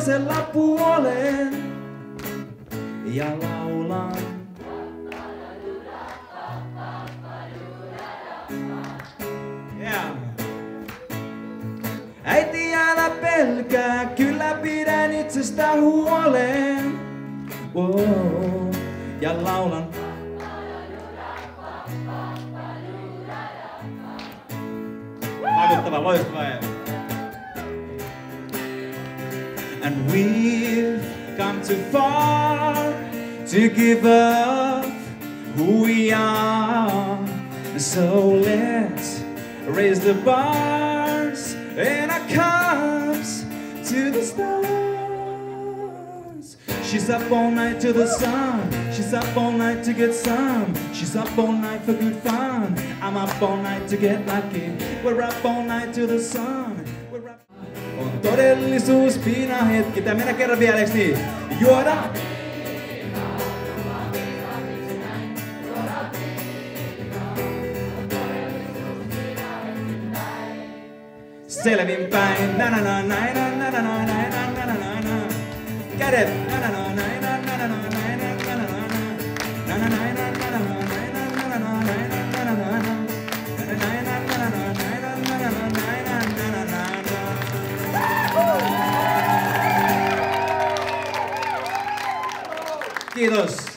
toisella puolen ja laulan. Yeah. Äiti älä pelkää, kyllä pidän itsestä huolen. Oh, ja laulan. Vaikuttava, loistava. And we've come too far to give up who we are. So let's raise the bars and our cups to the stars. She's up all night to the sun. She's up all night to get some. She's up all night for good fun. I'm up all night to get lucky. We're up all night to the sun. We're up. On todellisuus piina hetki. Tää mennä kerran vielä, eiks niin? Juoda. Selvinpäin. Na na na na na na na na na na na na. Kädet. Na na na na na na na na na na na na. Na na na na na na na na na na na na na. Kiitos.